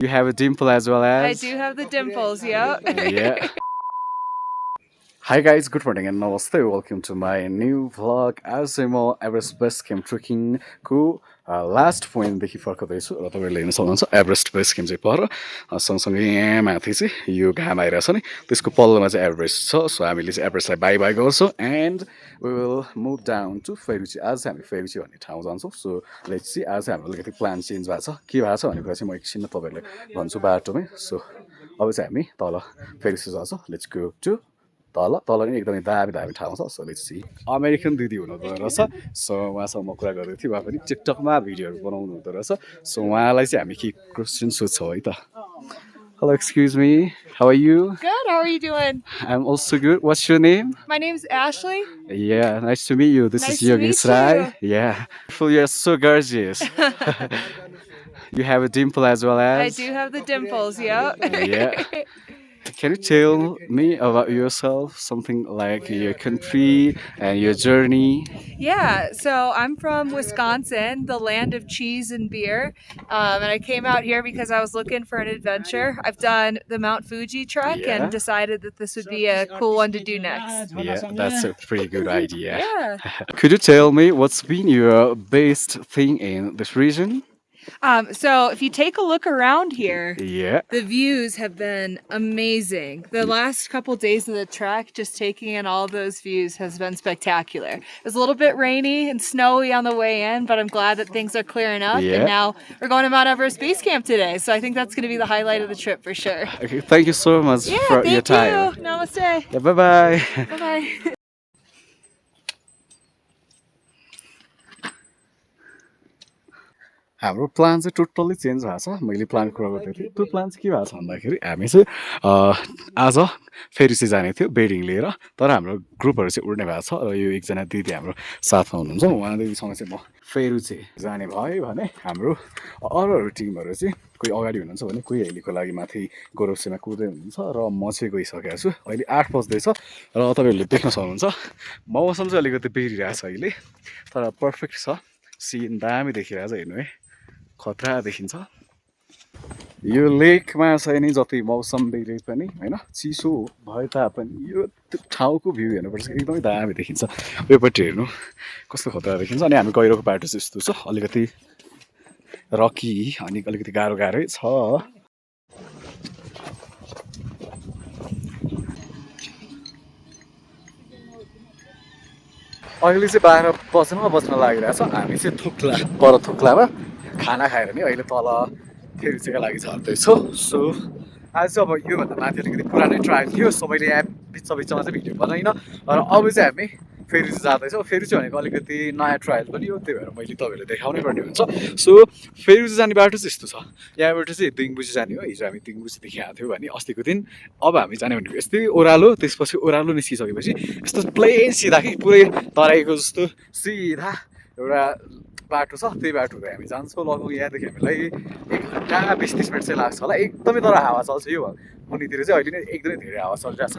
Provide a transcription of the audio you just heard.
You have a dimple as well I as. do have the dimples, yep. Yeah. Hi guys, good morning and namaste. Welcome to my new vlog. आज चाहिँ म Everest base camp ट्रेकिङको last पोइन्टदेखि फर्काउँदैछु र तपाईँहरूले हेर्न सक्नुहुन्छ Everest base camp चाहिँ पर सँगसँगै यहाँ माथि चाहिँ यो घाम आइरहेछ नि त्यसको पल्लोमा चाहिँ एभरेस्ट छ सो हामीले चाहिँ एभरेस्टलाई बाई बाई गर्छौँ and we will move down to Pheriche आज चाहिँ हामी फेरुची भन्ने ठाउँ जान्छौँ सो लेट्स सी आज चाहिँ हाम्रो अलिकति प्लान चेन्ज भएको छ के भएको छ भन्ने कुरा चाहिँ म एकछिनमा तपाईँहरूलाई भन्छु बाटोमै सो अब चाहिँ हामी तल फेरुची जान्छौँ लेट्स गो टु तल तल नि एकदमै दामी दामी ठाउँ छ सो लेट्स सी अमेरिकन दिदी हुनुहुँदो रहेछ सो उहाँसँग म कुरा गर्दै थिएँ उहाँ पनि टिकटकमा भिडियोहरू बनाउनु हुँदो रहेछ सो उहाँलाई चाहिँ हामी के क्वेसन सोध्छौँ है त hello excuse me how are you Good, how are you doing? I am also good what's your name My name's Ashley. Yeah, nice to meet you. This Nice is to Yogesh meet Rai. you. Yeah, you're so gorgeous. You have a dimple as well I as. do have the dimples, yep. Yeah. Can you tell me about yourself, something like your country and your journey? Yeah, so I'm from Wisconsin, the land of cheese and beer. And I came out here because I was looking for an adventure. I've done the Mount Fuji trek Yeah. and decided that this would be a cool one to do next. Yeah, that's a pretty good idea. Yeah. Could you tell me what's been your best thing in this region? So if you take a look around here, Yeah. the views have been amazing. The last couple days of the trek, just taking in all those views has been spectacular. It was a little bit rainy and snowy on the way in, but I'm glad that things are clearing up. Yeah. And now we're going to Mount Everest Base Camp today. So I think that's going to be the highlight of the trip for sure. Okay, thank you so much Yeah, for thank your time. you. Namaste. Yeah, bye bye. Bye-bye. हाम्रो plan चाहिँ totally change भएको छ मैले plan कुरा गर्दै थिएँ त्यो plan चाहिँ के भएको छ भन्दाखेरि हामी चाहिँ आज फेरि चाहिँ जाने थियो बेडिङ लिएर तर हाम्रो ग्रुपहरू चाहिँ उड्ने भएको छ र यो एकजना दिदी हाम्रो साथमा हुनुहुन्छ उहाँ दिदीसँग चाहिँ म फेरि चाहिँ जाने भयो भने हाम्रो अरू टिमहरू चाहिँ कोही अगाडि हुनुहुन्छ भने कोही अहिलेको लागि माथि गोरौसेमा कुद्दै हुनुहुन्छ र म चाहिँ गइसकेको छु अहिले 8 बज्दैछ र तपाईँहरूले देख्न सक्नुहुन्छ मौसम चाहिँ अलिकति बिग्रिरहेछ अहिले तर पर्फेक्ट छ सिन दामी देखिरहेछ हेर्नु है खतरा देखिन्छ यो लेकमा चाहिँ नि जति मौसम बिग्रे पनि होइन चिसो भए तापनि यो ठाउँको भ्यू हेर्नुपर्छ एकदमै दामी देखिन्छ योपट्टि हेर्नु कस्तो खतरा देखिन्छ अनि हामी गइरहेको बाटो चाहिँ यस्तो छ अलिकति रकी अनि अलिकति गाह्रो गाह्रै छ अहिले चाहिँ 12 बज्न लागिरहेछ हामी चाहिँ थुक्ला पर थुक्लामा खाना खाएर नि अहिले तल फेरिचका लागि झर्दैछु सो आज चाहिँ अब योभन्दा माथि अलिकति पुरानै ट्रायल थियो सो मैले यहाँ बिचमा चाहिँ भिडियो बनाइनँ र अब चाहिँ हामी फेरि चाहिँ जाँदैछौँ फेरि चाहिँ भनेको अलिकति नयाँ ट्रायल पनि हो त्यही भएर मैले तपाईँहरूलाई देखाउनै पर्ने हुन्छ सो फेरि चाहिँ जाने बाटो चाहिँ यस्तो छ यहाँबाट चाहिँ दिङबुची जाने हो हिजो हामी दिङबुचीदेखि आएको थियौँ भने अस्तिको दिन अब हामी जाने भनेको यस्तै ओह्रालो त्यसपछि ओह्रालो निस्किसकेपछि यस्तो प्लेन सिधा कि पुरै तराईको जस्तो सिधा एउटा बाटो छ त्यही बाटो हामी जान्छौँ लगभग यहाँदेखि हामीलाई 1 घन्टा 20-30 मिनट चाहिँ लाग्छ होला एकदमै तर हावा चल्छ यो मुनितिर चाहिँ अहिले नै एकदमै धेरै हावा चलिरहेछ